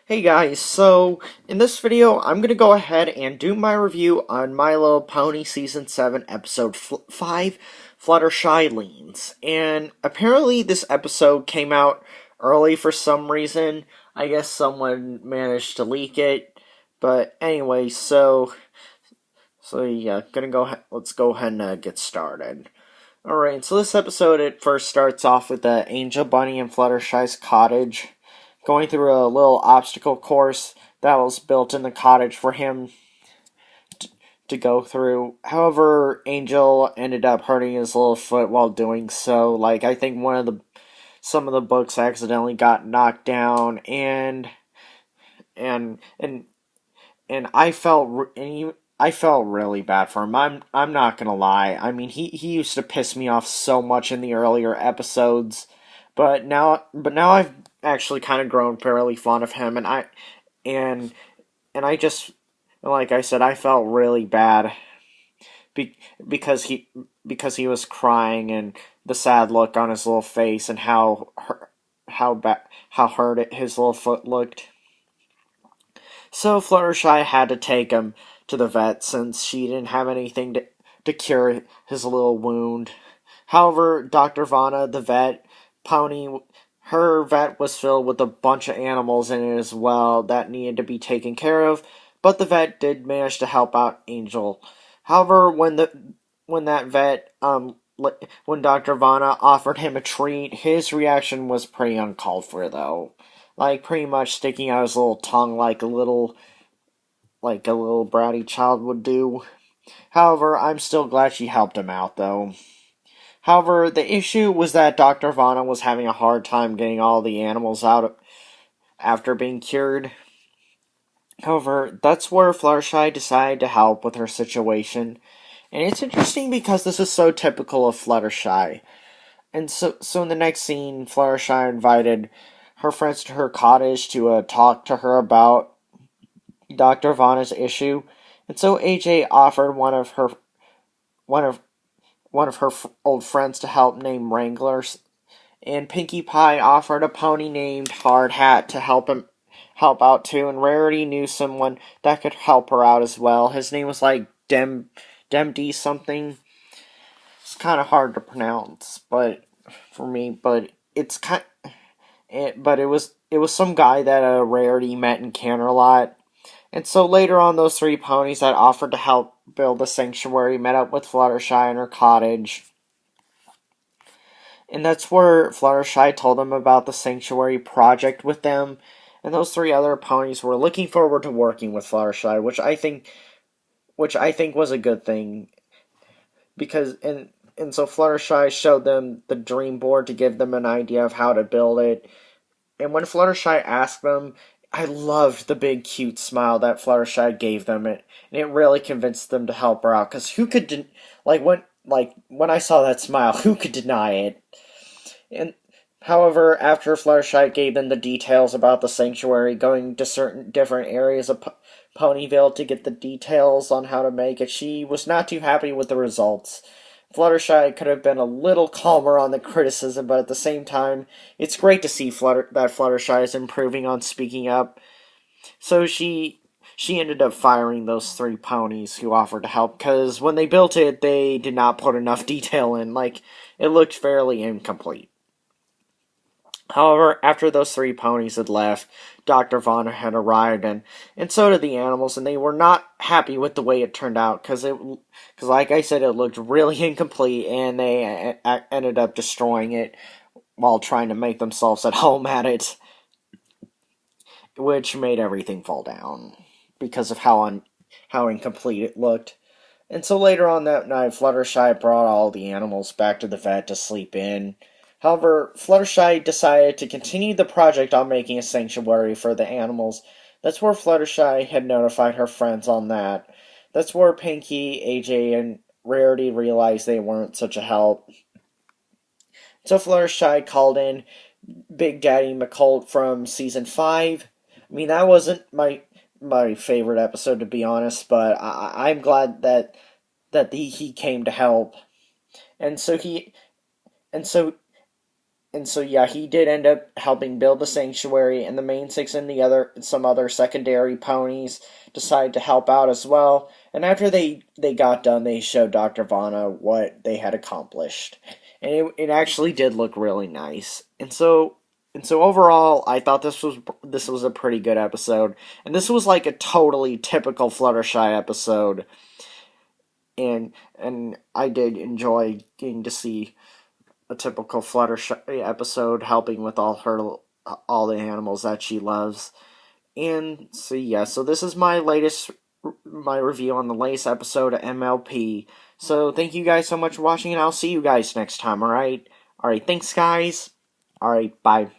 Hey guys, so in this video, I'm going to go ahead and do my review on My Little Pony Season 7, Episode 5, Fluttershy Leans. And apparently this episode came out early for some reason. I guess someone managed to leak it. But anyway, so yeah, let's go ahead and get started. Alright, so this episode, it first starts off with the Angel Bunny and Fluttershy's cottage, going through a little obstacle course that was built in the cottage for him to go through. However, Angel ended up hurting his little foot while doing so. Like, I think some of the books accidentally got knocked down, and and and I felt really bad for him. I'm not gonna lie. I mean, he used to piss me off so much in the earlier episodes, but now I've actually kind of grown fairly fond of him, and and I just like I said, I felt really bad be, because he was crying and the sad look on his little face and how hurt his little foot looked. So Fluttershy had to take him to the vet since she didn't have anything to cure his little wound. However, Dr. Vanna, the vet, pony, her vet was filled with a bunch of animals in it as well that needed to be taken care of, but the vet did manage to help out Angel. However, when that vet when Dr. Vanna offered him a treat, his reaction was pretty uncalled for though. Like pretty much sticking out his little tongue like a little bratty child would do. However, I'm still glad she helped him out though. However, the issue was that Dr. Vanna was having a hard time getting all the animals out after being cured. However, that's where Fluttershy decided to help with her situation. And it's interesting because this is so typical of Fluttershy. And so in the next scene, Fluttershy invited her friends to her cottage to talk to her about Dr. Vanna's issue. And so AJ offered one of her old friends to help named Wranglers, and Pinkie Pie offered a pony named Hard Hat to help out too, and Rarity knew someone that could help her out as well. His name was like Demdy something. It's kind of hard to pronounce, but for me, but it's kind. But it was some guy that Rarity met in Canterlot. And so later on, those three ponies that offered to help build the sanctuary met up with Fluttershy in her cottage. And that's where Fluttershy told them about the sanctuary project with them. And those three other ponies were looking forward to working with Fluttershy, which I think was a good thing. Because and so Fluttershy showed them the dream board to give them an idea of how to build it. And when Fluttershy asked them, I loved the big cute smile that Fluttershy gave them, and it really convinced them to help her out. Because who could when I saw that smile, who could deny it? And however, after Fluttershy gave them the details about the sanctuary, going to certain different areas of Ponyville to get the details on how to make it, she was not too happy with the results. Fluttershy could have been a little calmer on the criticism, but at the same time, it's great to see that Fluttershy is improving on speaking up. So she ended up firing those three ponies who offered to help, because when they built it, they did not put enough detail in. Like, it looked fairly incomplete. However, after those three ponies had left, Dr. Vanna had arrived, and so did the animals, and they were not happy with the way it turned out, because like I said, it looked really incomplete, and they ended up destroying it while trying to make themselves at home at it, which made everything fall down because of how incomplete it looked. And so later on that night, Fluttershy brought all the animals back to the vet to sleep in. However, Fluttershy decided to continue the project on making a sanctuary for the animals. That's where Fluttershy had notified her friends on that. That's where Pinkie, AJ, and Rarity realized they weren't such a help. So Fluttershy called in Big Daddy McColt from season 5. I mean, that wasn't my favorite episode, to be honest, but I'm glad that he came to help. And so he and so and so yeah, he did end up helping build the sanctuary, and the main six and some other secondary ponies decided to help out as well. And after they got done, they showed Dr. Vanna what they had accomplished, and it actually did look really nice. And so overall, I thought this was a pretty good episode, and this was like a totally typical Fluttershy episode, and I did enjoy getting to see a typical Fluttershy episode, helping with all the animals that she loves. And so yeah, so this is my review on the latest episode of MLP. So thank you guys so much for watching, and I'll see you guys next time. All right, thanks guys. All right, bye.